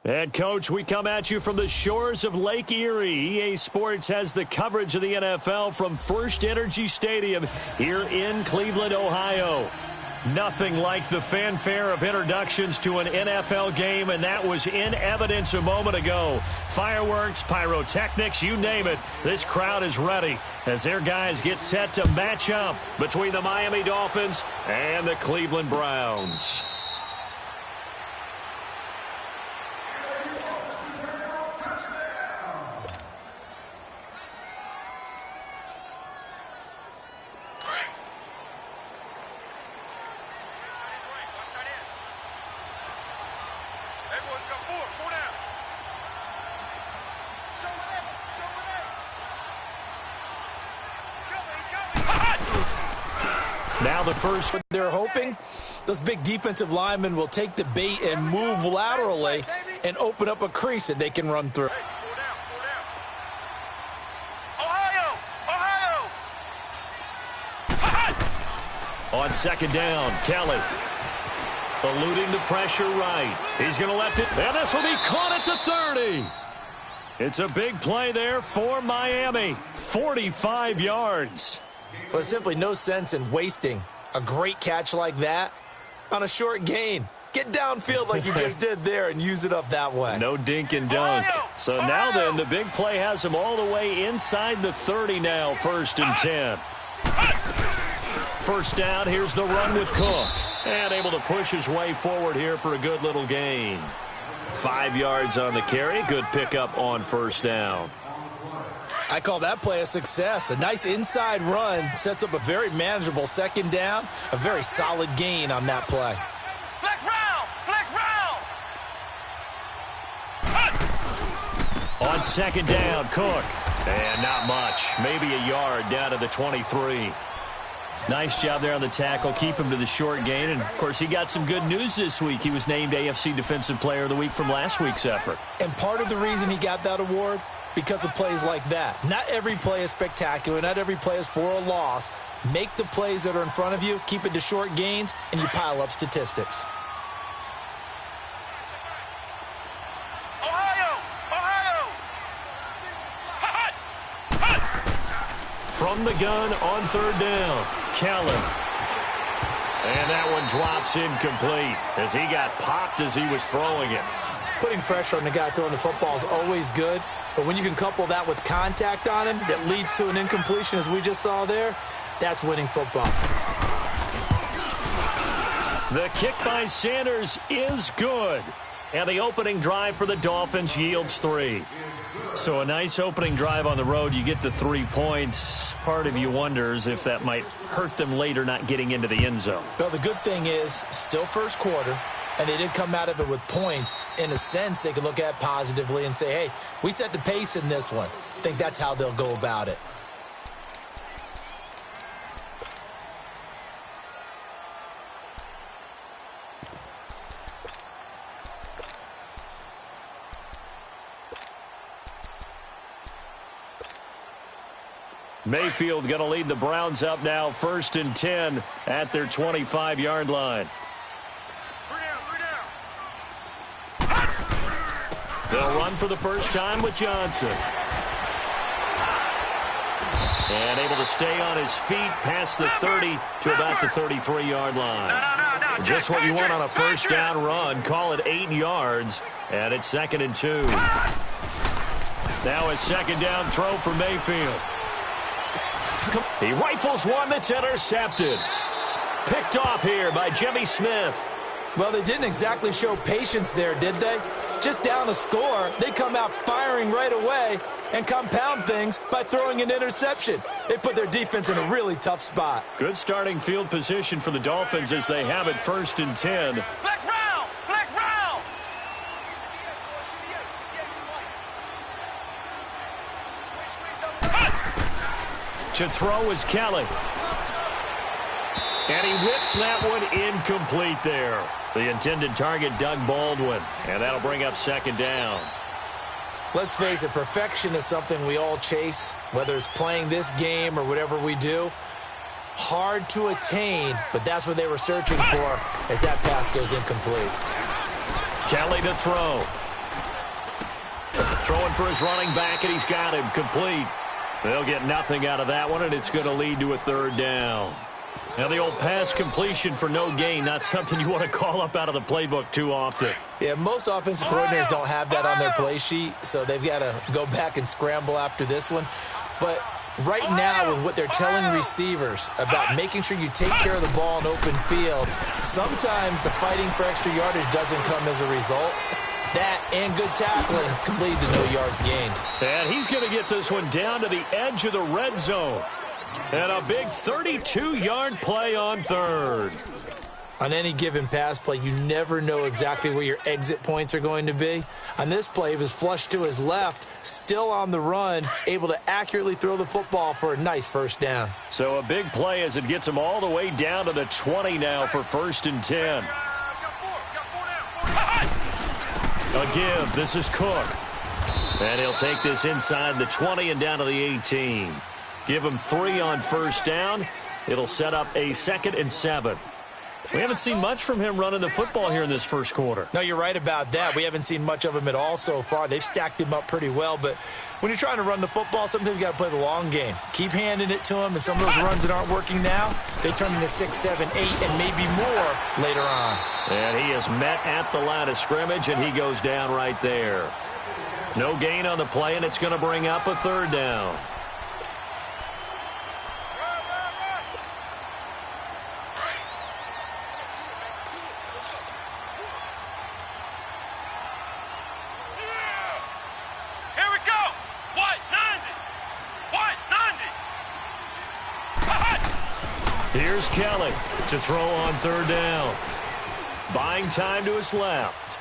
And, Coach, we come at you from the shores of Lake Erie. EA Sports has the coverage of the NFL from First Energy Stadium here in Cleveland, Ohio. Nothing like the fanfare of introductions to an NFL game, and that was in evidence a moment ago. Fireworks, pyrotechnics, you name it. This crowd is ready as their guys get set to match up between the Miami Dolphins and the Cleveland Browns. Now the first. They're hoping those big defensive linemen will take the bait and move laterally and open up a crease that they can run through. On second down, Kelly eluding the pressure right. He's going to let it, and this will be caught at the 30. It's a big play there for Miami. 45 yards. Well, there's simply no sense in wasting a great catch like that on a short gain. Get downfield like you just did there and use it up that way. No dink and dunk. So now then, the big play has him all the way inside the 30 now, 1st and 10. First down, here's the run with Cook. And able to push his way forward here for a good little gain. 5 yards on the carry. Good pickup on first down. I call that play a success. A nice inside run sets up a very manageable second down. A very solid gain on that play. Flex round! Flex round! On second down, Cook. And not much. Maybe a yard down to the 23. Nice job there on the tackle. Keep him to the short gain. And, of course, he got some good news this week. He was named AFC Defensive Player of the Week from last week's effort. And part of the reason he got that award, because of plays like that. Not every play is spectacular. Not every play is for a loss. Make the plays that are in front of you, keep it to short gains, and you pile up statistics. From the gun on third down, Kelly. And that one drops incomplete as he got popped as he was throwing it. Putting pressure on the guy throwing the football is always good, but when you can couple that with contact on him that leads to an incompletion, as we just saw there, that's winning football. The kick by Sanders is good. And the opening drive for the Dolphins yields 3. So a nice opening drive on the road. You get the 3 points. Part of you wonders if that might hurt them later not getting into the end zone. Well, the good thing is still first quarter, and they did come out of it with points. In a sense, they could look at positively and say, hey, we set the pace in this one. I think that's how they'll go about it. Mayfield going to lead the Browns up now, 1st and 10 at their 25-yard line. They'll run for the first time with Johnson. And able to stay on his feet past the 30 to about the 33-yard line. Just what you want on a first down run. Call it 8 yards, and it's 2nd and 2. Now a second down throw for Mayfield. He rifles one that's intercepted. Picked off here by Jimmy Smith. Well, they didn't exactly show patience there, did they? Just down a score, they come out firing right away and compound things by throwing an interception. They put their defense in a really tough spot. Good starting field position for the Dolphins as they have it 1st and 10. Flex round! Flex round! To throw is Kelly. And he whips that one incomplete there. The intended target, Doug Baldwin. And that'll bring up second down. Let's face it, perfection is something we all chase, whether it's playing this game or whatever we do. Hard to attain, but that's what they were searching for as that pass goes incomplete. Kelly to throw. Throwing for his running back, and he's got him complete. They'll get nothing out of that one, and it's going to lead to a third down. Now, the old pass completion for no gain, not something you want to call up out of the playbook too often. Yeah, most offensive coordinators don't have that on their play sheet, so they've got to go back and scramble after this one. But right now, with what they're telling receivers about making sure you take care of the ball in open field, sometimes the fighting for extra yardage doesn't come as a result. That and good tackling can lead to no yards gained. And he's going to get this one down to the edge of the red zone. And a big 32-yard play on third. On any given pass play, you never know exactly where your exit points are going to be. On this play, he was flushed to his left, still on the run, able to accurately throw the football for a nice first down. So a big play as it gets him all the way down to the 20 now for 1st and 10. A give. This is Cook. And he'll take this inside the 20 and down to the 18. Give him 3 on first down. It'll set up a 2nd and 7. We haven't seen much from him running the football here in this first quarter. No, you're right about that. We haven't seen much of him at all so far. They've stacked him up pretty well, but when you're trying to run the football, sometimes you got to play the long game. Keep handing it to him, and some of those runs that aren't working now, they turn into 6, 7, 8, and maybe more later on. And he is met at the line of scrimmage, and he goes down right there. No gain on the play, and it's going to bring up a third down. Here's Kelly to throw on third down. Buying time to his left.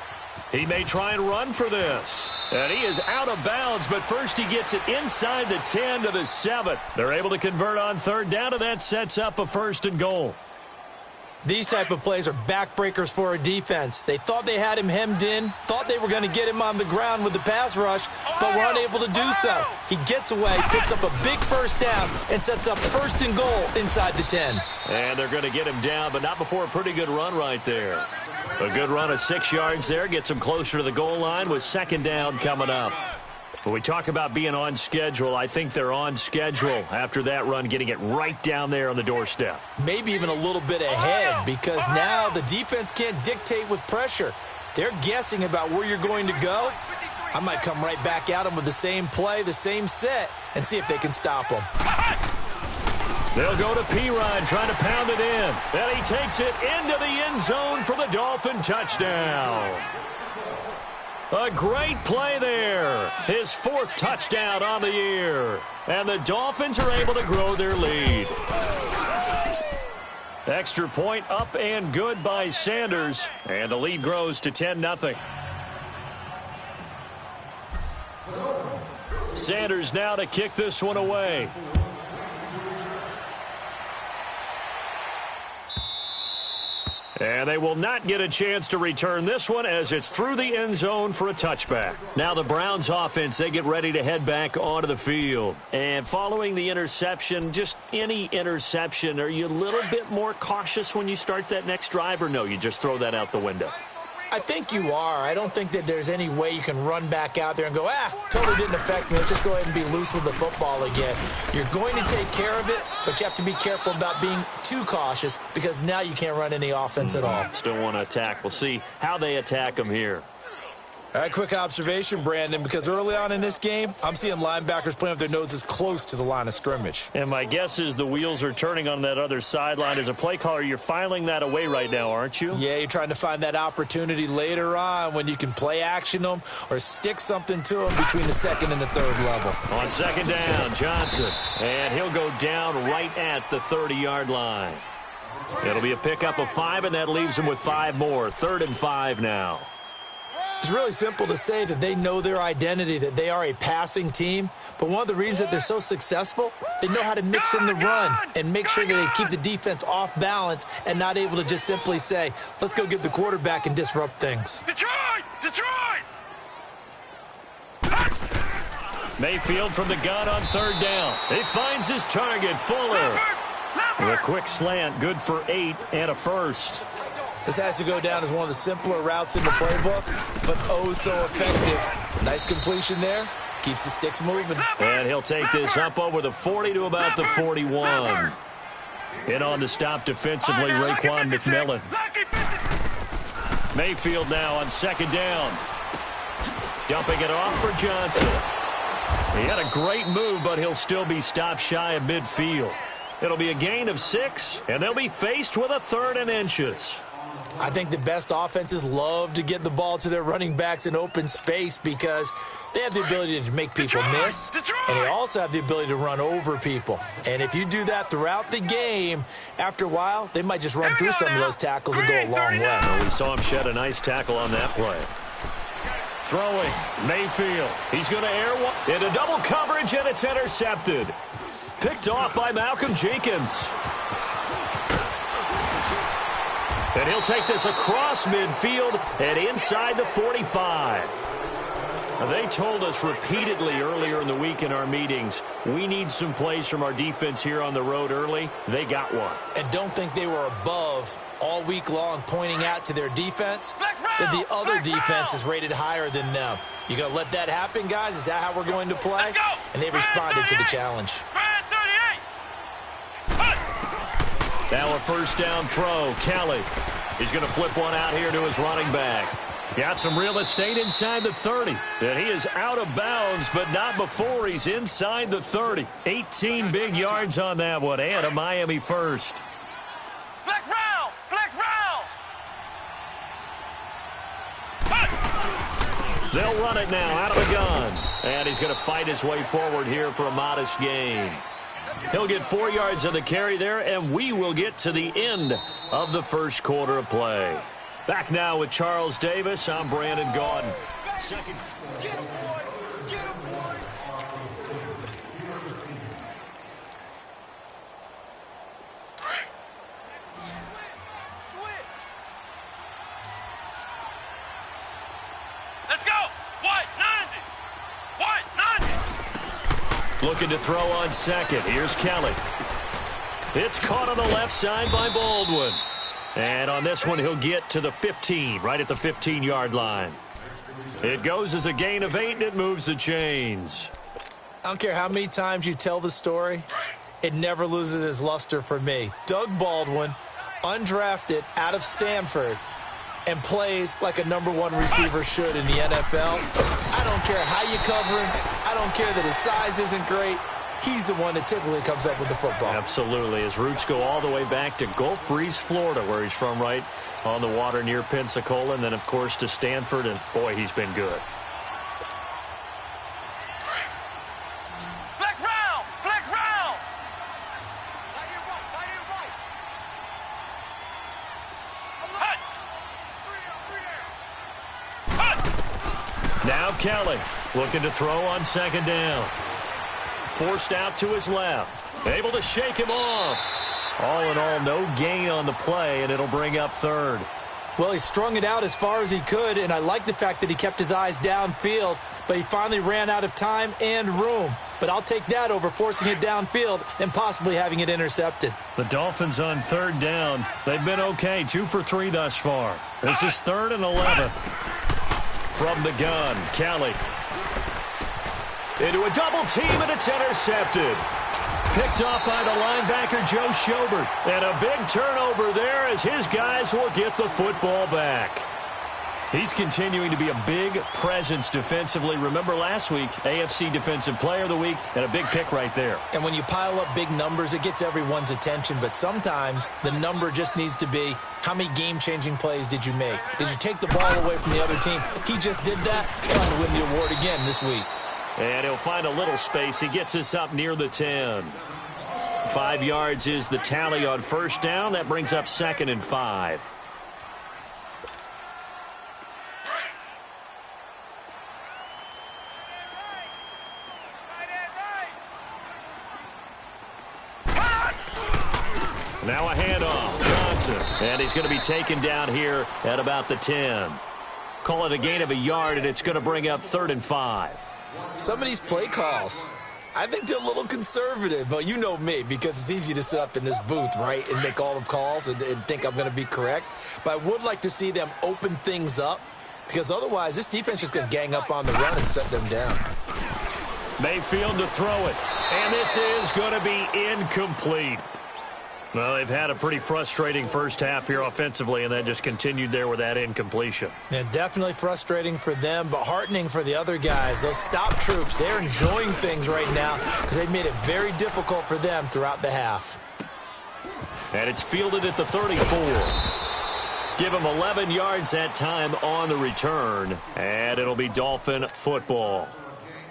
He may try and run for this. And he is out of bounds, but first he gets it inside the 10 to the 7. They're able to convert on third down, and that sets up a 1st and goal. These type of plays are backbreakers for a defense. They thought they had him hemmed in, thought they were going to get him on the ground with the pass rush, but were unable to do so. He gets away, picks up a big first down, and sets up 1st and goal inside the 10. And they're going to get him down, but not before a pretty good run right there. A good run of 6 yards there, gets him closer to the goal line with 2nd down coming up. When we talk about being on schedule, I think they're on schedule after that run, getting it right down there on the doorstep. Maybe even a little bit ahead, because now the defense can't dictate with pressure. They're guessing about where you're going to go. I might come right back at them with the same play, the same set, and see if they can stop them. They'll go to P-Rod, trying to pound it in. And he takes it into the end zone for the Dolphin touchdown. A great play there. His 4th touchdown on the year. And the Dolphins are able to grow their lead. Extra point up and good by Sanders. And the lead grows to 10-0. Sanders now to kick this one away. And they will not get a chance to return this one as it's through the end zone for a touchback. Now the Browns offense, they get ready to head back onto the field. And following the interception, just any interception, are you a little bit more cautious when you start that next drive, or no, you just throw that out the window? I think you are. I don't think that there's any way you can run back out there and go, totally didn't affect me. Let's just go ahead and be loose with the football again. You're going to take care of it, but you have to be careful about being too cautious because now you can't run any offense at all. Still want to attack. We'll see how they attack them here. All right, quick observation, Brandon, because early on in this game, I'm seeing linebackers playing with their noses close to the line of scrimmage. And my guess is the wheels are turning on that other sideline. As a play caller, you're filing that away right now, aren't you? Yeah, you're trying to find that opportunity later on when you can play action them or stick something to them between the 2nd and the 3rd level. On 2nd down, Johnson. And he'll go down right at the 30-yard line. It'll be a pickup of 5, and that leaves him with 5 more. 3rd and 5 now. It's really simple to say that they know their identity, that they are a passing team. But one of the reasons that they're so successful, they know how to mix in the run and make sure that they keep the defense off balance and not able to just simply say, let's go get the quarterback and disrupt things. Detroit! Detroit! Mayfield from the gun on third down. He finds his target, Fuller. With a quick slant, good for 8 and a first. This has to go down as one of the simpler routes in the playbook, but oh so effective. Nice completion there. Keeps the sticks moving. And he'll take this up over the 40 to about the 41. In on the stop defensively, Raekwon McMillan. Mayfield now on second down. Dumping it off for Johnson. He had a great move, but he'll still be stopped shy of midfield. It'll be a gain of 6, and they'll be faced with a 3rd and inches. I think the best offenses love to get the ball to their running backs in open space because they have the ability to make people miss, and they also have the ability to run over people. And if you do that throughout the game, after a while, they might just run through some of those tackles and go a long way. Well, we saw him shed a nice tackle on that play. Throwing, Mayfield. He's going to air one into double coverage, and it's intercepted. Picked off by Malcolm Jenkins. And he'll take this across midfield and inside the 45. They told us repeatedly earlier in the week in our meetings, we need some plays from our defense here on the road early. They got one. And don't think they were above all week long pointing out to their defense that the other defense is rated higher than them. You going to let that happen, guys? Is that how we're going to play? And they responded to the challenge. Now a first down throw. Kelly. He's going to flip one out here to his running back. Got some real estate inside the 30. And he is out of bounds, but not before he's inside the 30. 18 big yards on that one, and a Miami first. Flex round! Flex round! They'll run it now out of the gun. And he's going to fight his way forward here for a modest gain. He'll get 4 yards on the carry there, and we will get to the end of the first quarter of play. Back now with Charles Davis. I'm Brandon Gaudin. Second. Get him, boy! Get him, boy! Switch! Let's go! White, 90! White, 90! Looking to throw on second. Here's Kelly. It's caught on the left side by Baldwin. And on this one, he'll get to the 15, right at the 15-yard line. It goes as a gain of 8, and it moves the chains. I don't care how many times you tell the story, it never loses its luster for me. Doug Baldwin, undrafted out of Stanford, and plays like a #1 receiver should in the NFL. I don't care how you cover him. I don't care that his size isn't great. He's the one that typically comes up with the football. Absolutely. His roots go all the way back to Gulf Breeze, Florida, where he's from, right on the water near Pensacola, and then, of course, to Stanford, and, boy, he's been good. Flex round! Flex round! Now Kelly looking to throw on second down. Forced out to his left. Able to shake him off. All in all, no gain on the play, and it'll bring up third. Well, he strung it out as far as he could, and I like the fact that he kept his eyes downfield, but he finally ran out of time and room. But I'll take that over forcing it downfield and possibly having it intercepted. The Dolphins on third down. They've been okay, 2 for 3 thus far. This is 3rd and 11. From the gun, Kelly. Into a double team, and it's intercepted. Picked off by the linebacker, Joe Schobert. And a big turnover there as his guys will get the football back. He's continuing to be a big presence defensively. Remember last week, AFC Defensive Player of the Week, and a big pick right there. And when you pile up big numbers, it gets everyone's attention. But sometimes the number just needs to be, how many game-changing plays did you make? Did you take the ball away from the other team? He just did that, trying to win the award again this week. And he'll find a little space. He gets us up near the 10. 5 yards is the tally on first down. That brings up 2nd and 5. Now a handoff. Johnson. And he's going to be taken down here at about the 10. Call it a gain of a yard, and it's going to bring up 3rd and 5. Some of these play calls, I think they're a little conservative, but you know me, because it's easy to sit up in this booth, right, and make all the calls and think I'm going to be correct. But I would like to see them open things up, because otherwise this defense is going to gang up on the run and set them down. Mayfield to throw it, and this is going to be incomplete. Well, they've had a pretty frustrating first half here offensively, and then just continued there with that incompletion. Yeah, definitely frustrating for them, but heartening for the other guys. Those stop troops, they're enjoying things right now because they've made it very difficult for them throughout the half. And it's fielded at the 34. Give him 11 yards that time on the return, and it'll be Dolphin football.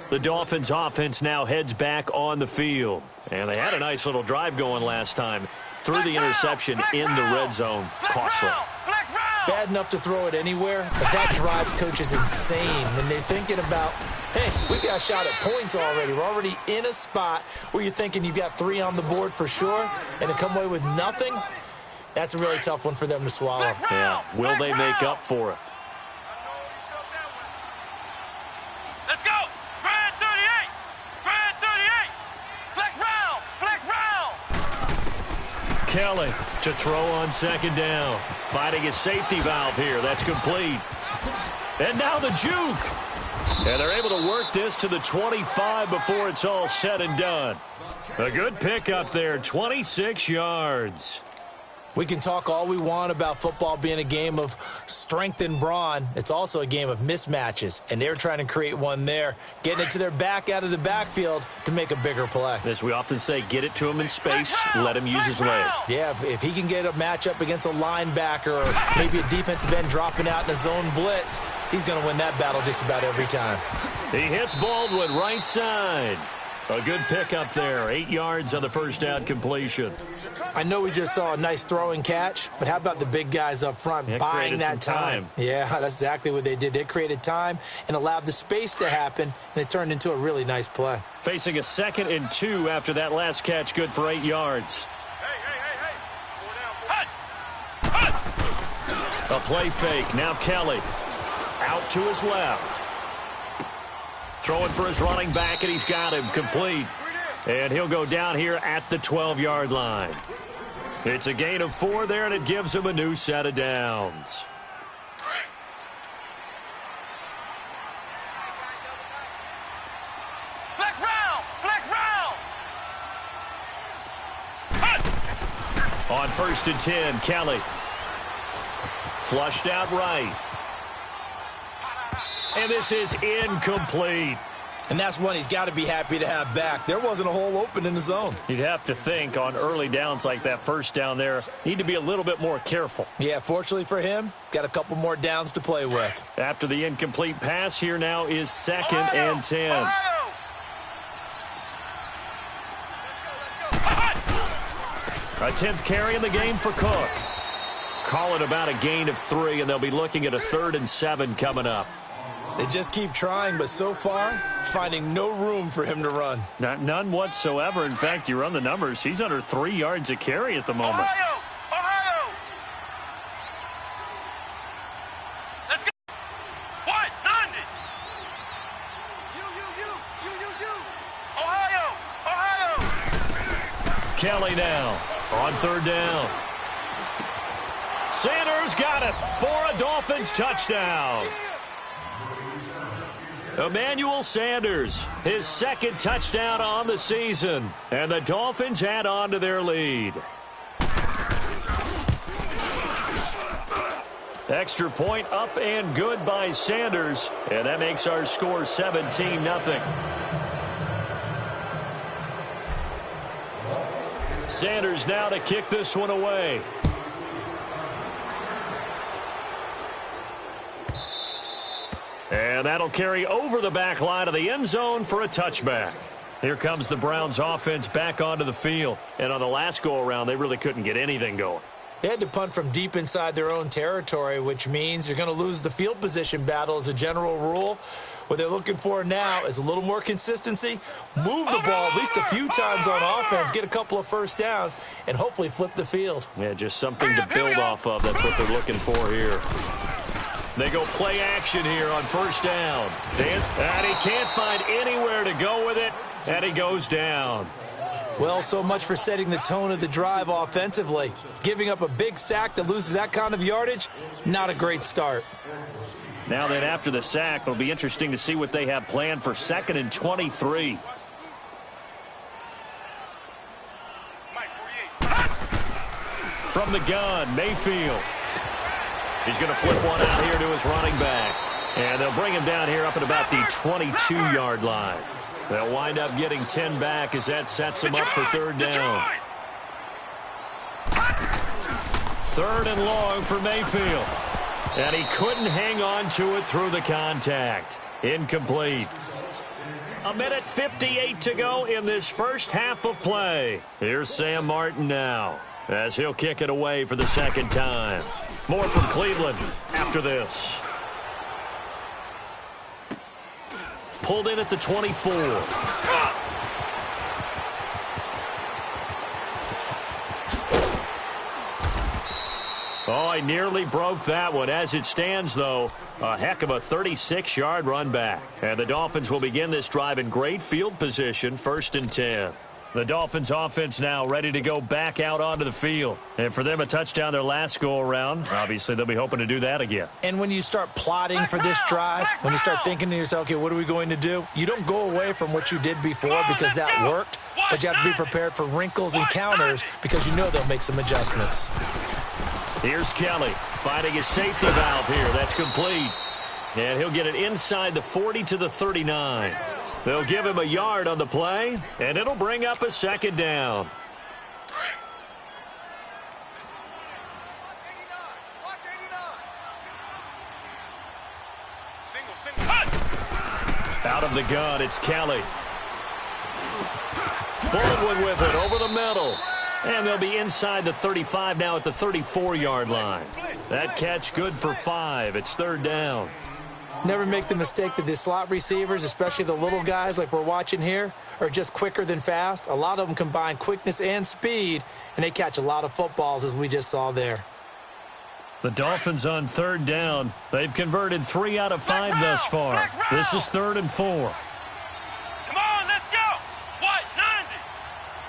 The Dolphins offense now heads back on the field, and they had a nice little drive going last time. Threw the interception in the red zone. Costly. Bad enough to throw it anywhere, but that drives coaches insane when they're thinking about, hey, we got a shot at points already. We're already in a spot where you're thinking you've got 3 on the board for sure, and to come away with nothing, that's a really tough one for them to swallow. Yeah, will they make up for it? Let's go. Spread 38. Spread 38. Flex round. Flex round. Kelly to throw on 2nd down. Finding his safety valve here. That's complete. And now the juke. And they're able to work this to the 25 before it's all said and done. A good pickup there, 26 yards. We can talk all we want about football being a game of strength and brawn. It's also a game of mismatches, and they're trying to create one there, getting it to their back out of the backfield to make a bigger play. As we often say, get it to him in space, let him use his leg. Yeah, if he can get a matchup against a linebacker or maybe a defensive end dropping out in a zone blitz, he's going to win that battle just about every time. He hits Baldwin right side. A good pickup there, 8 yards on the first down completion. I know we just saw a nice throwing catch, but how about the big guys up front buying that time? Yeah, that's exactly what they did. They created time and allowed the space to happen, and it turned into a really nice play. Facing a 2nd and 2 after that last catch, good for 8 yards. A play fake, now Kelly. Out to his left. Throwing for his running back, and he's got him complete. And he'll go down here at the 12-yard line. It's a gain of 4 there, and it gives him a new set of downs. Flex round. Flex round. On 1st and 10, Kelly. Flushed out right. And this is incomplete. And that's one he's got to be happy to have back. There wasn't a hole open in the zone. You'd have to think on early downs like that first down there, need to be a little bit more careful. Yeah, fortunately for him, got a couple more downs to play with. After the incomplete pass, here now is 2nd and 10. A 10th carry in the game for Cook. Call it about a gain of 3, and they'll be looking at a 3rd and 7 coming up. They just keep trying, but so far, finding no room for him to run. None whatsoever. In fact, you run the numbers, he's under 3 yards a carry at the moment. Ohio. Ohio. Let's go. What? 90. You. Ohio. Ohio. Kelly now on 3rd down. Sanders got it for a Dolphins touchdown. Emmanuel Sanders, his 2nd touchdown on the season, and the Dolphins add on to their lead. Extra point up and good by Sanders, and that makes our score 17-0. Sanders now to kick this one away. And that'll carry over the back line of the end zone for a touchback. Here comes the Browns offense back onto the field. And on the last go-around, they really couldn't get anything going. They had to punt from deep inside their own territory, which means you're going to lose the field position battle as a general rule. What they're looking for now is a little more consistency, move the ball at least a few times on offense, get a couple of first downs, and hopefully flip the field. Yeah, just something to build off of. That's what they're looking for here. They go play action here on first down. And he can't find anywhere to go with it, and he goes down. Well, so much for setting the tone of the drive offensively. Giving up a big sack that loses that kind of yardage, not a great start. Now then, after the sack, it'll be interesting to see what they have planned for 2nd and 23. From the gun, Mayfield. He's going to flip one out here to his running back. And they'll bring him down here up at about the 22-yard line. They'll wind up getting 10 back as that sets him up for 3rd down. 3rd and long for Mayfield. And he couldn't hang on to it through the contact. Incomplete. 1:58 to go in this first half of play. Here's Sam Martin now as he'll kick it away for the 2nd time. More from Cleveland after this. Pulled in at the 24. Oh, he nearly broke that one. As it stands, though, a heck of a 36-yard run back. And the Dolphins will begin this drive in great field position, 1st and 10. The Dolphins offense now ready to go back out onto the field. And for them, a touchdown their last go-around. Obviously, they'll be hoping to do that again. And when you start plotting for this drive, when you start thinking to yourself, okay, what are we going to do? You don't go away from what you did before because that worked, but you have to be prepared for wrinkles and counters because you know they'll make some adjustments. Here's Kelly finding his safety valve here. That's complete. And he'll get it inside the 40 to the 39. They'll give him a yard on the play, and it'll bring up a 2nd down. Out of the gun, it's Kelly. Baldwin with it over the middle. And they'll be inside the 35 now at the 34-yard line. That catch good for 5. It's 3rd down. Never make the mistake that the slot receivers, especially the little guys like we're watching here, are just quicker than fast. A lot of them combine quickness and speed, and they catch a lot of footballs, as we just saw there. The Dolphins on 3rd down. They've converted 3 out of 5 thus far. This is 3rd and 4. Come on, let's go. What? 90.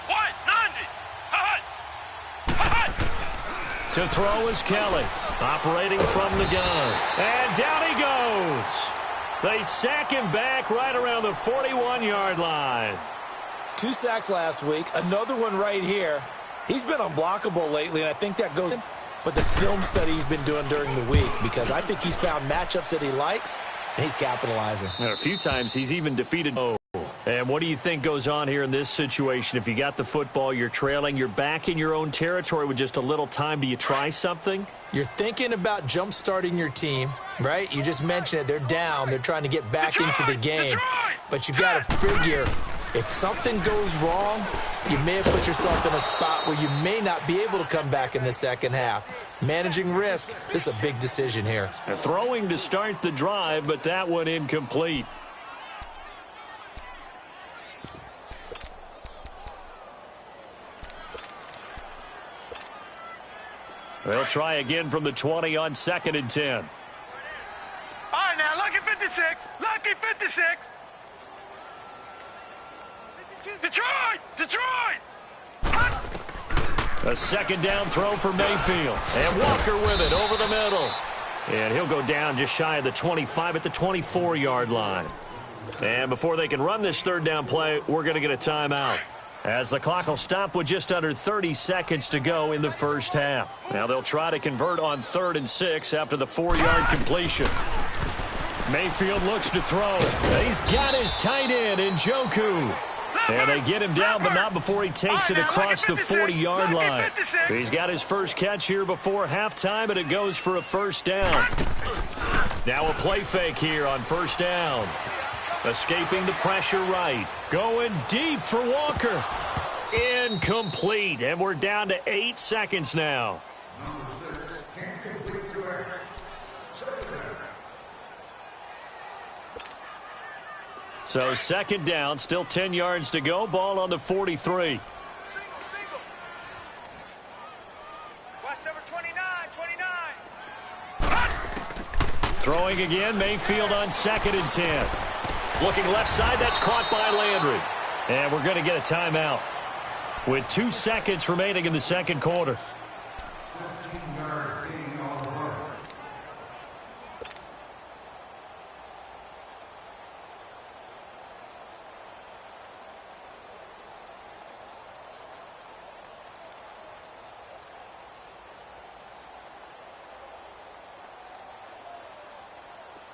What? 90. To throw is Kelly, operating from the gun. And down he goes. They sack him back right around the 41-yard line. 2 sacks last week, another one right here. He's been unblockable lately, and I think that goes... But the film study he's been doing during the week, because I think he's found matchups that he likes, and he's capitalizing. A few times he's even defeated... And what do you think goes on here in this situation? If you got the football, you're trailing, you're back in your own territory with just a little time. Do you try something? You're thinking about jump-starting your team, right? You just mentioned it. They're down. They're trying to get back into the game. But you've got to figure, if something goes wrong, you may have put yourself in a spot where you may not be able to come back in the 2nd half. Managing risk, this is a big decision here. Throwing to start the drive, but that one incomplete. They'll try again from the 20 on 2nd and 10. All right, now, lucky 56. Lucky 56. Detroit! Detroit! A 2nd down throw for Mayfield. And Walker with it over the middle. And he'll go down just shy of the 25 at the 24-yard line. And before they can run this 3rd down play, we're going to get a timeout, as the clock will stop with just under 30 seconds to go in the first half. Now they'll try to convert on 3rd and 6 after the 4-yard completion. Mayfield looks to throw. He's got his tight end in Njoku. And they get him down, but not before he takes it across the 40-yard line. He's got his first catch here before halftime, and it goes for a 1st down. Now a play fake here on 1st down. Escaping the pressure right. Going deep for Walker. Incomplete. And we're down to 8 seconds now. So second down, still 10 yards to go. Ball on the 43. Watch number 29, 29. Throwing again, Mayfield on 2nd and 10. Looking left side, that's caught by Landry. And we're going to get a timeout with 2 seconds remaining in the second quarter.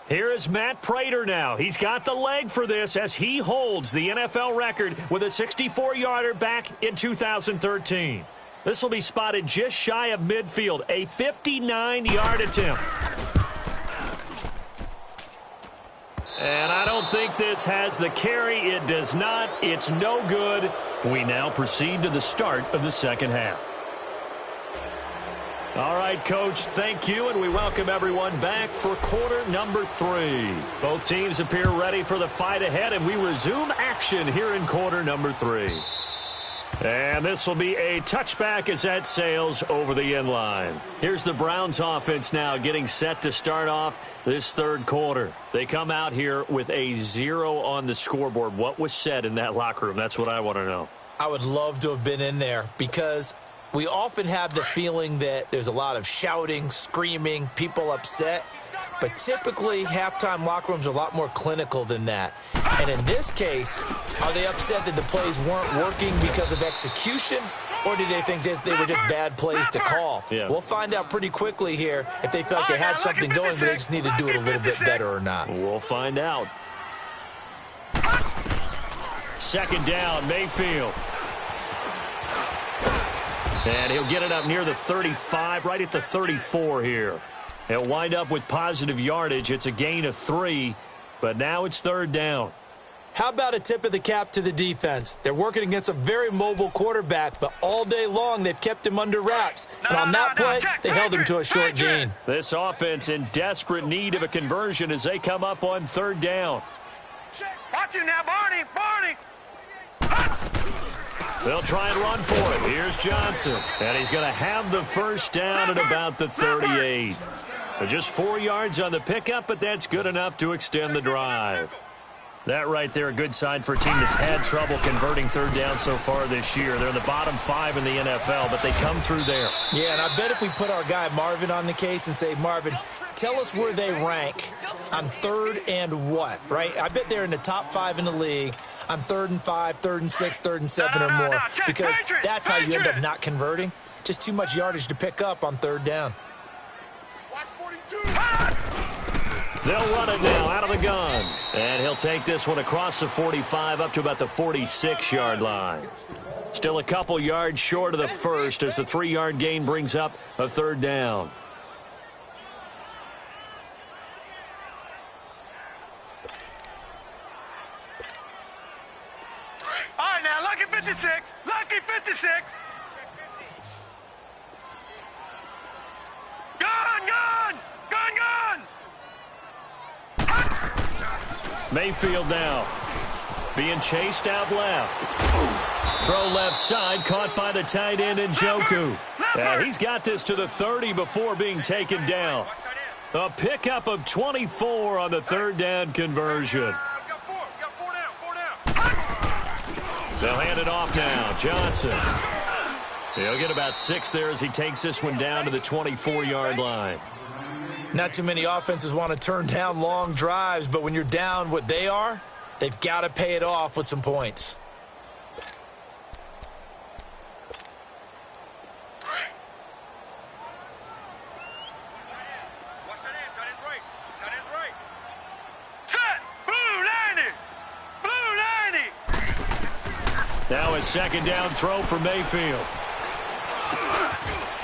Here is Matt Prater now. He's got the leg for this as he holds the NFL record with a 64-yarder back in 2013. This will be spotted just shy of midfield, a 59-yard attempt. And I don't think this has the carry. It does not. It's no good. We now proceed to the start of the second half. All right, Coach, thank you, and we welcome everyone back for quarter number 3. Both teams appear ready for the fight ahead, and we resume action here in quarter number 3. And this will be a touchback as that sails over the end line. Here's the Browns offense now getting set to start off this third quarter. They come out here with a 0 on the scoreboard. What was said in that locker room? That's what I want to know. I would love to have been in there because we often have the feeling that there's a lot of shouting, screaming, people upset. But typically, halftime locker rooms are a lot more clinical than that. And in this case, are they upset that the plays weren't working because of execution? Or did they think they were just bad plays to call? Yeah. We'll find out pretty quickly here if they felt they had something going, but they just need to do it a little bit better or not. We'll find out. Second down, Mayfield. And he'll get it up near the 35, right at the 34 here. He'll wind up with positive yardage. It's a gain of 3, but now it's third down. How about a tip of the cap to the defense? They're working against a very mobile quarterback, but all day long they've kept him under wraps. And on that play, they held him to a short gain. This offense in desperate need of a conversion as they come up on third down. Watch him now, Barney, Barney. They'll try and run for it. Here's Johnson. And he's going to have the first down at about the 38. Just 4 yards on the pickup, but that's good enough to extend the drive. That right there, a good sign for a team that's had trouble converting third down so far this year. They're in the bottom 5 in the NFL, but they come through there. Yeah, and I bet if we put our guy Marvin on the case and say, Marvin, tell us where they rank on third and what, right? I bet they're in the top 5 in the league on 3rd and 5, 3rd and 6, 3rd and 7 or more, because that's how you end up not converting. Just too much yardage to pick up on third down. They'll run it now out of the gun. And he'll take this one across the 45 up to about the 46-yard line. Still a couple yards short of the first as the 3-yard gain brings up a third down. All right, now, lucky 56. Lucky 56. Gun, gun, gun, gun. Mayfield now being chased out left. Throw left side, caught by the tight end Njoku. He's got this to the 30 before being taken down. A pickup of 24 on the third down conversion. They'll hand it off now. Johnson. He'll get about 6 there as he takes this one down to the 24-yard line. Not too many offenses want to turn down long drives, but when you're down what they are, they've got to pay it off with some points. Set. Blue 90. Blue 90. Now a second down throw for Mayfield.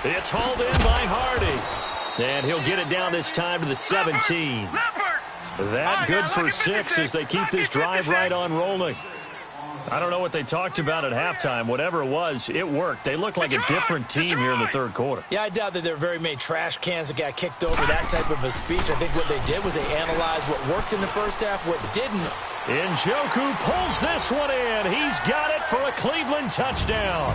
It's hauled in by Hardy. And he'll get it down this time to the 17. That good for 6 as they keep this drive right on rolling. I don't know what they talked about at halftime. Whatever it was, it worked. They look like a different team here in the third quarter. Yeah, I doubt that there are very many trash cans that got kicked over, that type of a speech. I think what they did was they analyzed what worked in the first half, what didn't, Njoku pulls this one in. He's got it for a Cleveland touchdown.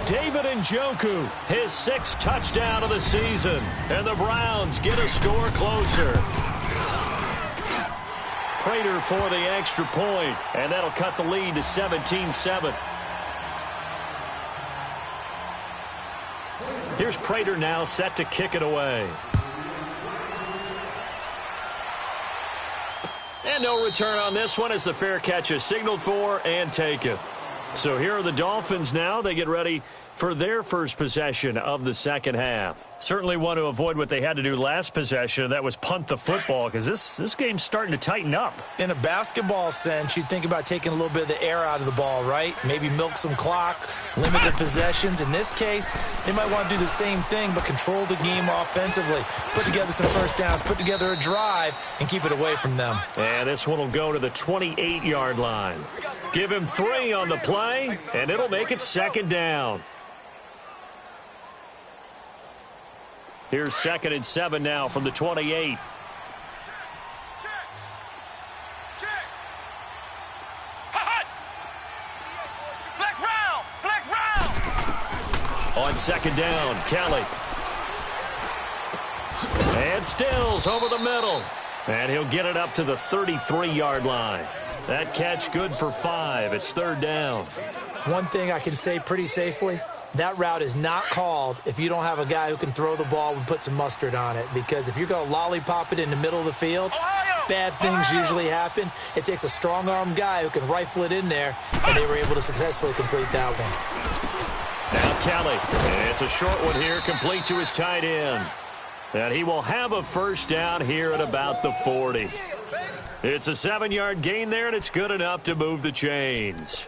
David Njoku, his 6th touchdown of the season. And the Browns get a score closer. Prater for the extra point, and that'll cut the lead to 17-7. Here's Prater now set to kick it away. And no return on this one as the fair catch is signaled for and taken. So here are the Dolphins now. They get ready for their first possession of the second half. Certainly want to avoid what they had to do last possession. That was punt the football, because this game's starting to tighten up. In a basketball sense, you think about taking a little bit of the air out of the ball, right? Maybe milk some clock, limit the possessions. In this case, they might want to do the same thing, but control the game offensively. Put together some first downs, put together a drive, and keep it away from them. And this one will go to the 28-yard line. Give him 3 on the play, and it'll make it second down. Here's 2nd and 7 now from the 28. On 2nd down, Kelly. And Stills over the middle. And he'll get it up to the 33-yard line. That catch good for 5. It's 3rd down. One thing I can say pretty safely, that route is not called if you don't have a guy who can throw the ball and put some mustard on it. Because if you're going to lollipop it in the middle of the field, bad things usually happen. It takes a strong-arm guy who can rifle it in there, and they were able to successfully complete that one. Now Kelly. And it's a short one here, complete to his tight end. And he will have a first down here at about the 40. It's a 7-yard gain there, and it's good enough to move the chains.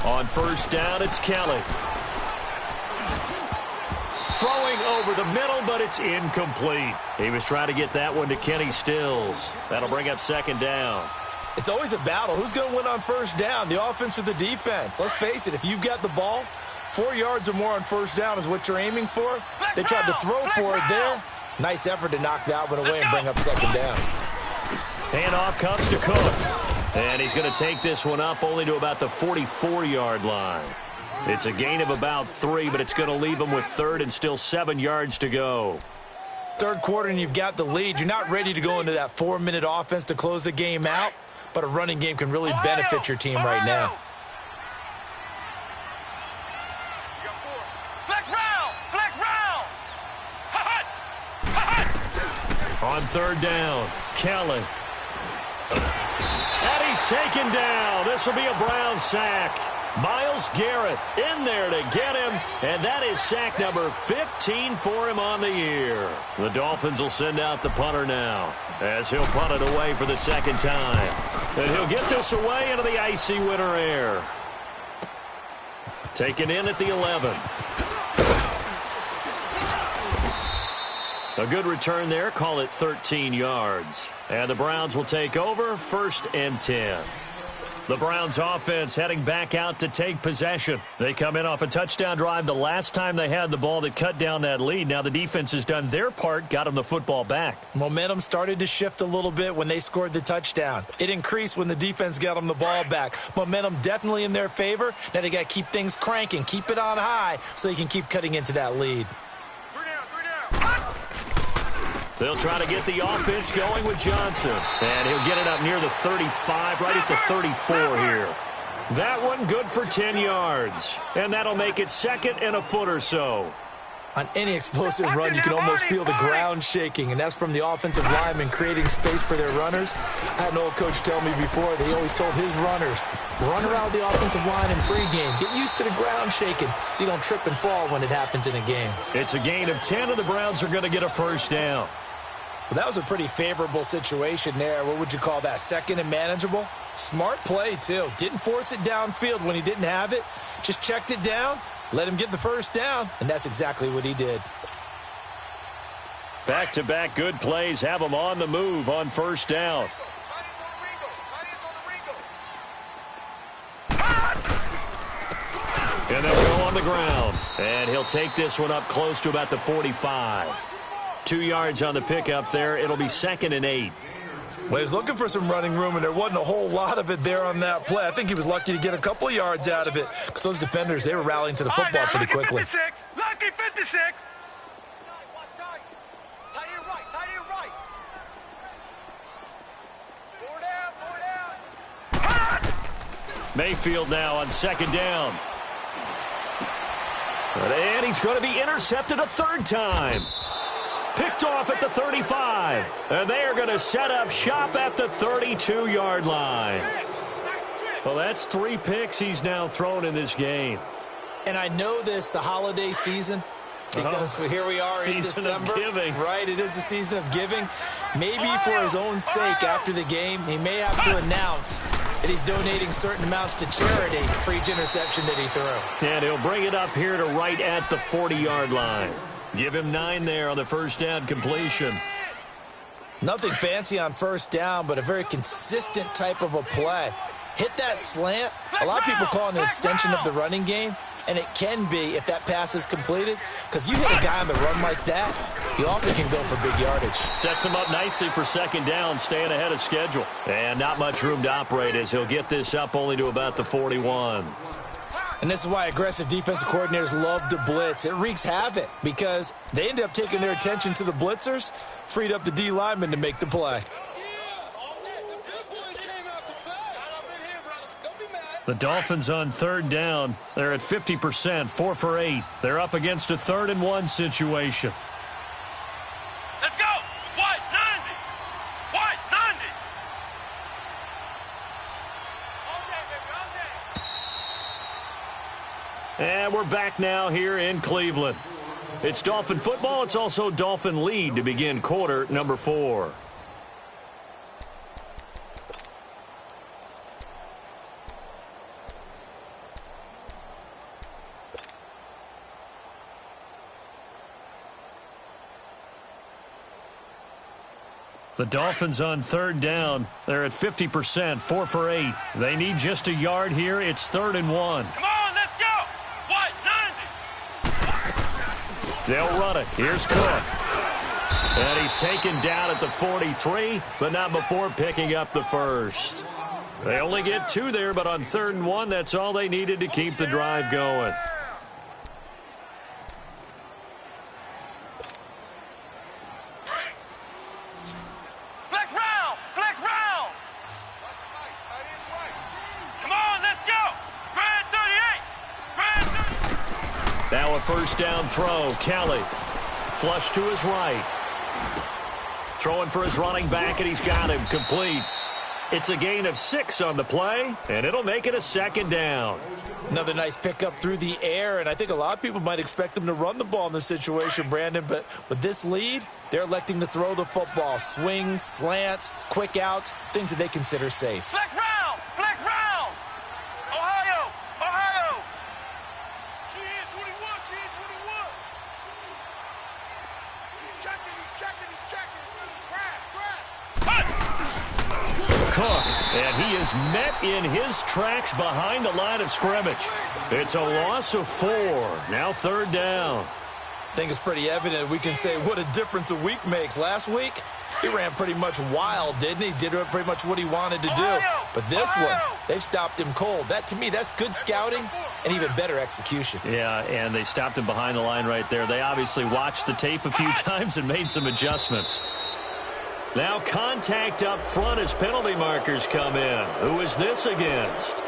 On first down, it's Kelly. Throwing over the middle, but it's incomplete. He was trying to get that one to Kenny Stills. That'll bring up 2nd down. It's always a battle. Who's going to win on first down, the offense or the defense? Let's face it, if you've got the ball, 4 yards or more on first down is what you're aiming for. They tried to throw for it there. Nice effort to knock that one away and bring up 2nd down. Handoff comes to Cook. And he's going to take this one up only to about the 44-yard line. It's a gain of about 3, but it's going to leave him with 3rd and still 7 yards to go. 3rd quarter and you've got the lead. You're not ready to go into that 4-minute offense to close the game out, but a running game can really benefit your team right now. On 3rd down, Kelly. And he's taken down. This will be a Brown sack. Myles Garrett in there to get him, and that is sack number 15 for him on the year. The Dolphins will send out the punter now as he'll punt it away for the 2nd time. And he'll get this away into the icy winter air. Taken in at the 11. A good return there. Call it 13 yards. And the Browns will take over 1st and 10. The Browns offense heading back out to take possession. They come in off a touchdown drive the last time they had the ball that cut down that lead. Now the defense has done their part, got them the football back. Momentum started to shift a little bit when they scored the touchdown. It increased when the defense got them the ball back. Momentum definitely in their favor. Now they got to keep things cranking, keep it on high so they can keep cutting into that lead. They'll try to get the offense going with Johnson. And he'll get it up near the 35, right at the 34 here. That one good for 10 yards. And that'll make it 2nd and a foot or so. On any explosive run, you can almost feel the ground shaking, and that's from the offensive linemen creating space for their runners. I had an old coach tell me before, they always told his runners, run around the offensive line in pregame. Get used to the ground shaking so you don't trip and fall when it happens in a game. It's a gain of 10, and the Browns are going to get a first down. Well, that was a pretty favorable situation there. What would you call that? 2nd and manageable? Smart play, too. Didn't force it downfield when he didn't have it. Just checked it down, let him get the first down, and that's exactly what he did. Back-to-back good plays have them on the move on first down. And they'll go on the ground. And he'll take this one up close to about the 45. 2 yards on the pickup there. It'll be 2nd and 8. Well, he was looking for some running room, and there wasn't a whole lot of it there on that play. I think he was lucky to get a couple of yards out of it because those defenders, they were rallying to the football pretty quickly. Lucky 56. Mayfield now on 2nd down. And he's going to be intercepted a 3rd time. Picked off at the 35. And they are going to set up shop at the 32-yard line. Well, that's 3 picks he's now thrown in this game. And I know this, the holiday season, because here we are in December. Right, it is the season of giving. Maybe for his own sake after the game, he may have to announce that he's donating certain amounts to charity for each interception that he threw. And he'll bring it up here to right at the 40-yard line. Give him 9 there on the first down completion. Nothing fancy on first down, but a very consistent type of a play. Hit that slant. A lot of people call it an extension of the running game, and it can be if that pass is completed, because you hit a guy on the run like that, he often can go for big yardage. Sets him up nicely for 2nd down, staying ahead of schedule. And not much room to operate as he'll get this up only to about the 41. And this is why aggressive defensive coordinators love to blitz. It wreaks havoc because they end up taking their attention to the blitzers, freed up the D lineman to make the play. The Dolphins on 3rd down. They're at 50%, 4 for 8. They're up against a 3rd and 1 situation. Let's go. White 90. White 90. And we're back now here in Cleveland. It's Dolphin football. It's also Dolphin lead to begin quarter number 4. The Dolphins on 3rd down. They're at 50%, 4 for 8. They need just a yard here. It's 3rd and 1. Come on, let's go. White 90. They'll run it. Here's Cook. And he's taken down at the 43, but not before picking up the first. They only get 2 there, but on 3rd and 1, that's all they needed to keep the drive going. Now a first down throw. Kelly. Flush to his right. Throwing for his running back, and he's got him complete. It's a gain of 6 on the play, and it'll make it a 2nd down. Another nice pickup through the air, and I think a lot of people might expect them to run the ball in this situation, Brandon, but with this lead, they're electing to throw the football. Swings, slants, quick outs, things that they consider safe. Flex round! Flex round! Ohio! Ohio! Kid 21, kid 21. He's checking, he's checking, he's checking. Crash, crash. Cook, and he is met in his tracks behind the line of scrimmage. It's a loss of 4. Now 3rd down. I think it's pretty evident. We can say what a difference a week makes. Last week, he ran pretty much wild, didn't he? Did pretty much what he wanted to do. But this one, they've stopped him cold. That, to me, that's good scouting and even better execution. Yeah, and they stopped him behind the line right there. They obviously watched the tape a few times and made some adjustments. Now contact up front as penalty markers come in. Who is this against?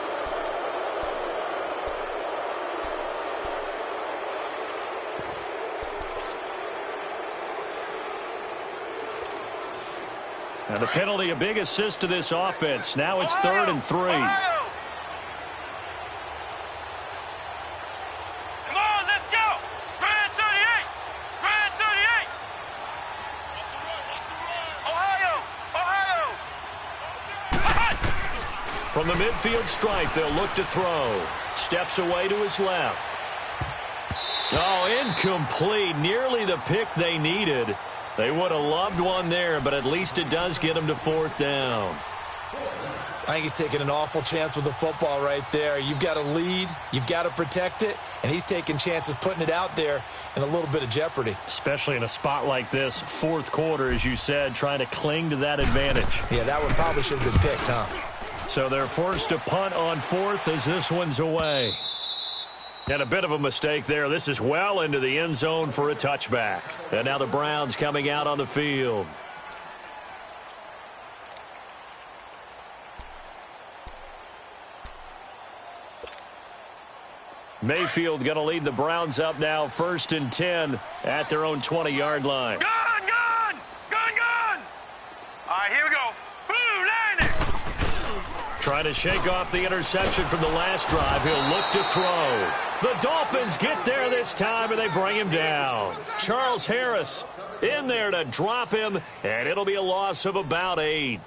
And the penalty, a big assist to this offense. Now it's 3rd and 3. From the midfield stripe, they'll look to throw. Steps away to his left. Oh, incomplete. Nearly the pick they needed. They would have loved one there, but at least it does get them to 4th down. I think he's taking an awful chance with the football right there. You've got to lead, you've got to protect it, and he's taking chances putting it out there in a little bit of jeopardy. Especially in a spot like this, 4th quarter, as you said, trying to cling to that advantage. Yeah, that one probably should have been picked, huh? So they're forced to punt on 4th as this one's away. And a bit of a mistake there. This is well into the end zone for a touchback. And now the Browns coming out on the field. Mayfield going to lead the Browns up now, 1st and 10 at their own 20-yard line. Gun! All right, here we go. Blue landing. Trying to shake off the interception from the last drive. He'll look to throw. The Dolphins get there this time, and they bring him down. Charles Harris in there to drop him, and it'll be a loss of about 8.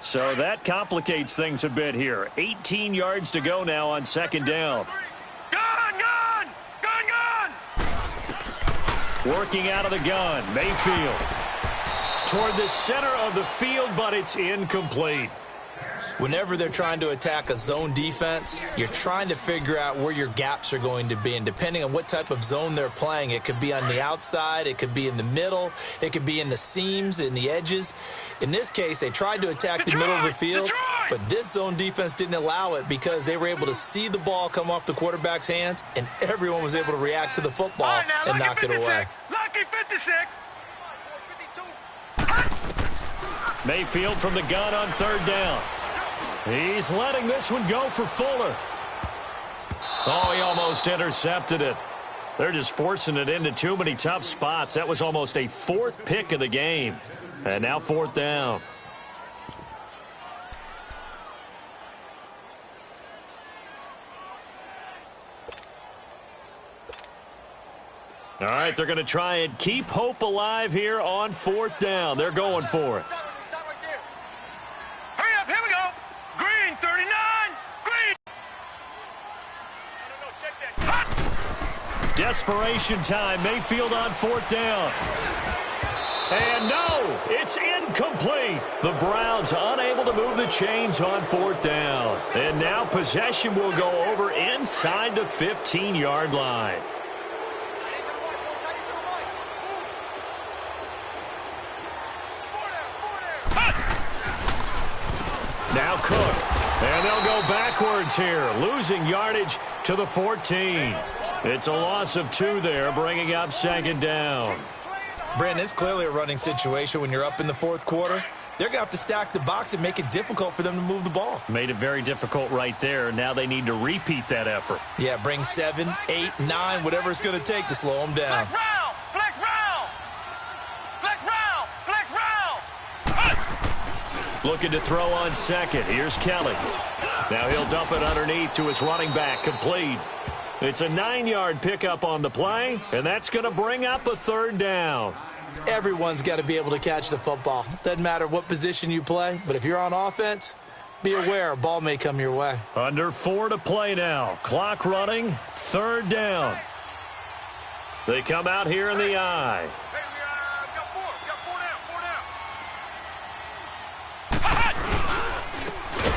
So that complicates things a bit here. 18 yards to go now on 2nd down. Gun! Working out of the gun, Mayfield. Toward the center of the field, but it's incomplete. Whenever they're trying to attack a zone defense, you're trying to figure out where your gaps are going to be. And depending on what type of zone they're playing, it could be on the outside, it could be in the middle, it could be in the seams, in the edges. In this case, they tried to attack the middle of the field, but this zone defense didn't allow it because they were able to see the ball come off the quarterback's hands, and everyone was able to react to the football and knock it away. Lucky 56. Mayfield from the gun on 3rd down. He's letting this one go for Fuller. Oh, he almost intercepted it. They're just forcing it into too many tough spots. That was almost a 4th pick of the game. And now 4th down. All right, they're going to try and keep hope alive here on 4th down. They're going for it. Hurry up, here we go. Green, 39. Green. Desperation time. Mayfield on 4th down. And no, it's incomplete. The Browns unable to move the chains on 4th down. And now possession will go over inside the 15-yard line. Now Cook, and they'll go backwards here, losing yardage to the 14. It's a loss of 2 there, bringing up 2nd down. Brandon, it's clearly a running situation when you're up in the 4th quarter. They're going to have to stack the box and make it difficult for them to move the ball. Made it very difficult right there. Now they need to repeat that effort. Yeah, bring 7, 8, 9, whatever it's going to take to slow them down. Flex round. Flex round. Flex round. Flex round. Looking to throw on 2nd. Here's Kelly. Now he'll dump it underneath to his running back. Complete. It's a 9-yard pickup on the play, and that's going to bring up a 3rd down. Everyone's got to be able to catch the football. Doesn't matter what position you play, but if you're on offense, be aware a ball may come your way. Under 4 to play now. Clock running. 3rd down. They come out here in the eye. Hey, we got 4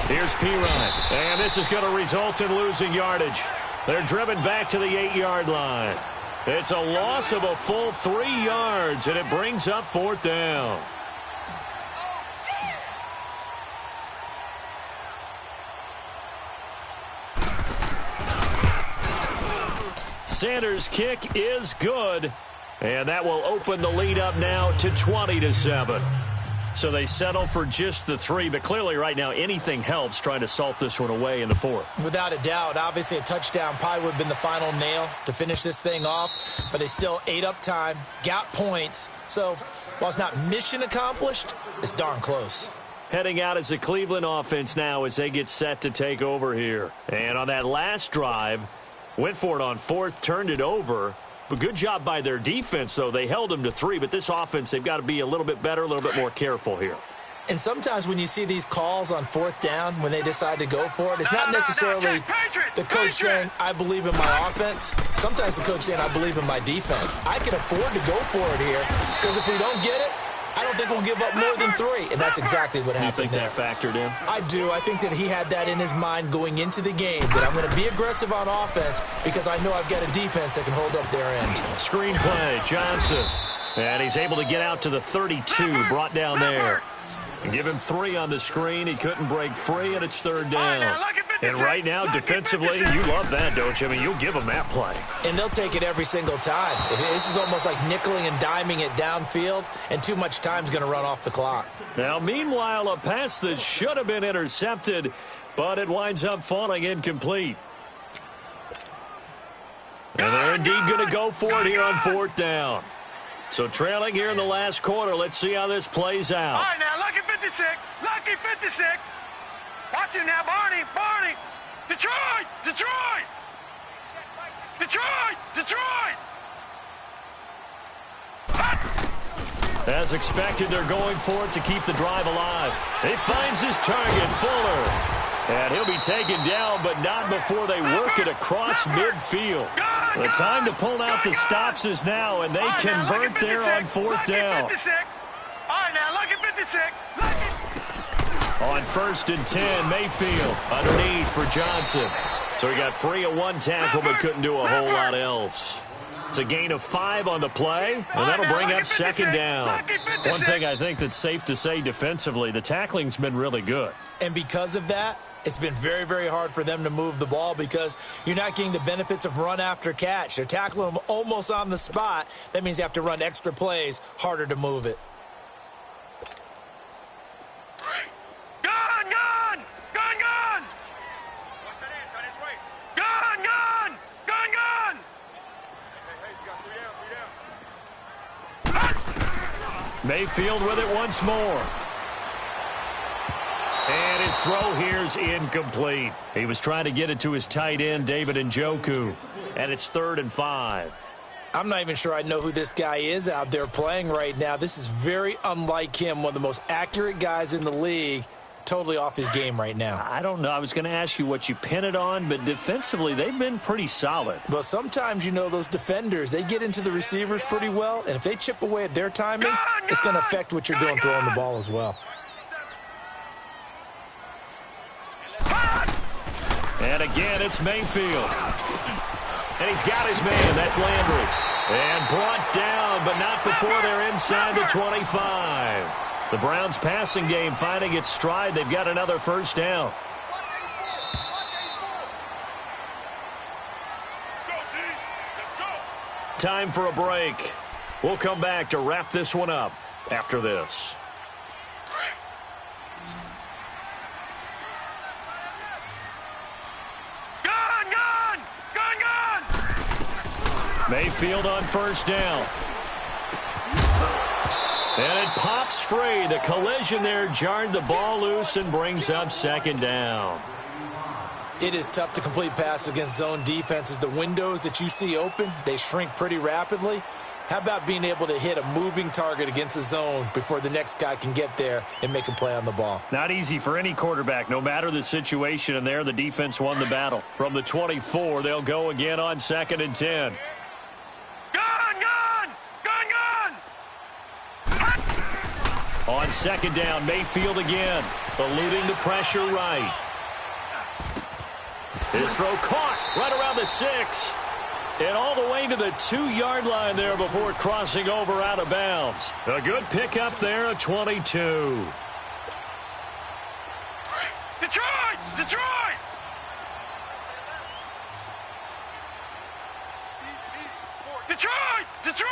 down. Here's Pirine, and this is going to result in losing yardage. They're driven back to the 8-yard line. It's a loss of a full 3 yards, and it brings up 4th down. Sanders' kick is good, and that will open the lead up now to 20-7. So they settle for just the 3, but clearly right now anything helps trying to salt this one away in the 4th. Without a doubt, obviously a touchdown probably would have been the final nail to finish this thing off, but they still ate up time, got points. So while it's not mission accomplished, it's darn close. Heading out as the Cleveland offense now as they get set to take over here. And on that last drive, went for it on 4th, turned it over. But good job by their defense, though. They held them to 3, but this offense, they've got to be a little bit better, a little bit more careful here. And sometimes when you see these calls on 4th down, when they decide to go for it, it's not necessarily the coach saying, I believe in my offense. Sometimes the coach saying, I believe in my defense. I can afford to go for it here because if we don't get it, I don't think we'll give up more than 3. And that's exactly what happened there. You think that factored in? I do. I think that he had that in his mind going into the game, that I'm going to be aggressive on offense because I know I've got a defense that can hold up their end. Screen play, Johnson. And he's able to get out to the 32, brought down there. And give him 3 on the screen. He couldn't break free, and it's 3rd down. And right now, defensively, you love that, don't you? I mean, you'll give them that play. And they'll take it every single time. This is almost like nickeling and diming it downfield, and too much time's going to run off the clock. Now, meanwhile, a pass that should have been intercepted, but it winds up falling incomplete. And they're indeed going to go for it here on 4th down. So trailing here in the last quarter. Let's see how this plays out. All right, now, lucky 56. Lucky 56. Watch him now, Barney. Barney. Detroit. Detroit. Detroit. Detroit. As expected, they're going for it to keep the drive alive. He finds his target, Fuller. And he'll be taken down, but not before they work it across midfield. The time to pull out the stops is now, and they convert there on 4th down. All right, now, lucky 56. On 1st and 10, Mayfield underneath for Johnson. So he got free of 1 tackle, but couldn't do a whole lot else. It's a gain of 5 on the play, and that'll bring up 2nd down. One thing I think that's safe to say defensively, the tackling's been really good. And because of that, it's been very, very hard for them to move the ball because you're not getting the benefits of run after catch. They're tackling them almost on the spot. That means you have to run extra plays, harder to move it. Gun, gun! Gun, gun! Watch that end, on his way. Gun, gun! Gun, gun! Hey, you got 3 down, 3 down. Mayfield with it once more. And his throw here's incomplete. He was trying to get it to his tight end, David Njoku. And it's 3rd and 5. I'm not even sure I know who this guy is out there playing right now. This is very unlike him, one of the most accurate guys in the league. Totally off his game right now. I don't know. I was going to ask you what you pin it on, but defensively, they've been pretty solid. But sometimes, you know, those defenders, they get into the receivers pretty well, and if they chip away at their timing, it's going to affect what you're doing throwing the ball as well. And again, it's Mayfield. And he's got his man. That's Landry. And brought down, but not before they're inside the 25. The Browns' passing game finding its stride. They've got another 1st down. Time for a break. We'll come back to wrap this one up after this. Mayfield on 1st down. And it pops free. The collision there jarred the ball loose and brings up 2nd down. It is tough to complete passes against zone defenses. The windows that you see open, they shrink pretty rapidly. How about being able to hit a moving target against a zone before the next guy can get there and make a play on the ball? Not easy for any quarterback, no matter the situation. And there, the defense won the battle. From the 24, they'll go again on 2nd and 10. On 2nd down, Mayfield again, eluding the pressure right. His throw caught right around the 6. And all the way to the 2-yard line there before crossing over out of bounds. A good pickup there, a 22. Detroit! Detroit! Detroit! Detroit!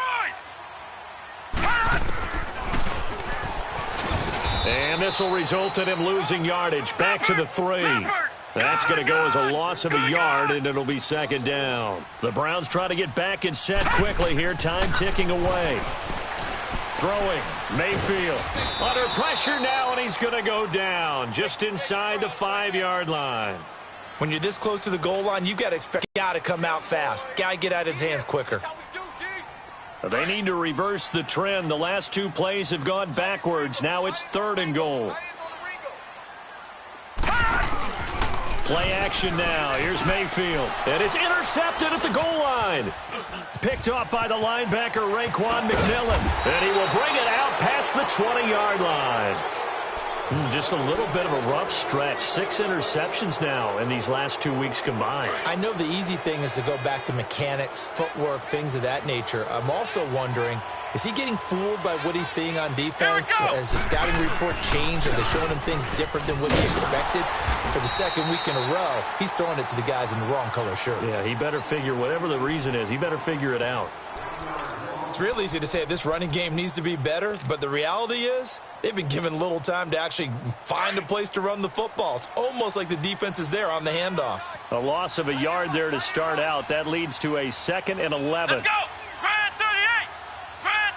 And this will result in him losing yardage. Back to the 3. That's going to go as a loss of a yard, and it'll be 2nd down. The Browns try to get back and set quickly here. Time ticking away. Throwing. Mayfield. Under pressure now, and he's going to go down just inside the 5-yard line. When you're this close to the goal line, you got to expect the guy to come out fast. Guy get out of his hands quicker. They need to reverse the trend. The last two plays have gone backwards. Now it's 3rd and goal. Play action now. Here's Mayfield. And it's intercepted at the goal line. Picked off by the linebacker, Raekwon McMillan. And he will bring it out past the 20-yard line. Just a little bit of a rough stretch. 6 interceptions now in these last 2 weeks combined. I know the easy thing is to go back to mechanics, footwork, things of that nature. I'm also wondering, is he getting fooled by what he's seeing on defense? Has the scouting report changed? Are they showing him things different than what he expected? For the second week in a row, he's throwing it to the guys in the wrong color shirts. Yeah, he better figure, whatever the reason is, he better figure it out. It's real easy to say this running game needs to be better, but the reality is they've been given little time to actually find a place to run the football. It's almost like the defense is there on the handoff. A loss of a yard there to start out. That leads to a 2nd and 11. Let's go! Grand 38! Grand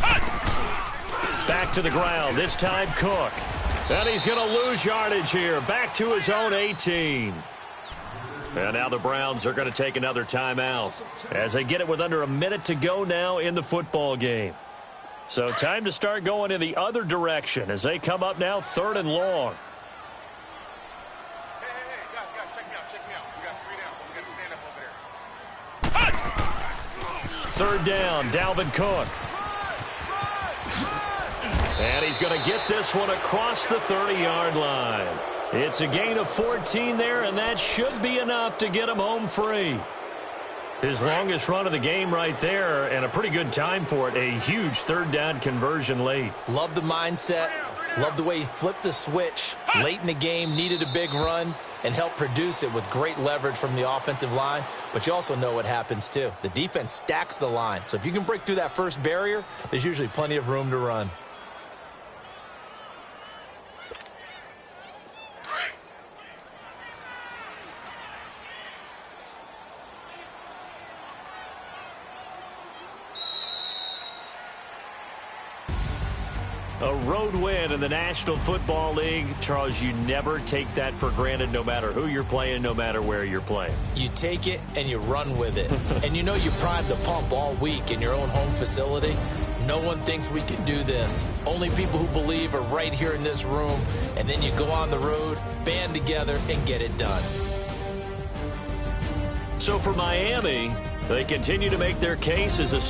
38! Back to the ground. This time Cook. And he's going to lose yardage here. Back to his own 18. And now the Browns are going to take another timeout as they get it with under a minute to go now in the football game. So time to start going in the other direction as they come up now 3rd and long. Hey, guys, check me out. We got 3 down. We got to stand up over there. 3rd down, Dalvin Cook. And he's going to get this one across the 30-yard line. It's a gain of 14 there, and that should be enough to get him home free. His longest run of the game right there, and a pretty good time for it. A huge 3rd down conversion late. Love the mindset. Love the way he flipped the switch late in the game, needed a big run, and helped produce it with great leverage from the offensive line. But you also know what happens, too. The defense stacks the line. So if you can break through that first barrier, there's usually plenty of room to run. A road win in the National Football League. Charles, you never take that for granted no matter who you're playing, no matter where you're playing. You take it and you run with it. And you know you primed the pump all week in your own home facility. No one thinks we can do this. Only people who believe are right here in this room. And then you go on the road, band together, and get it done. So for Miami, they continue to make their case as a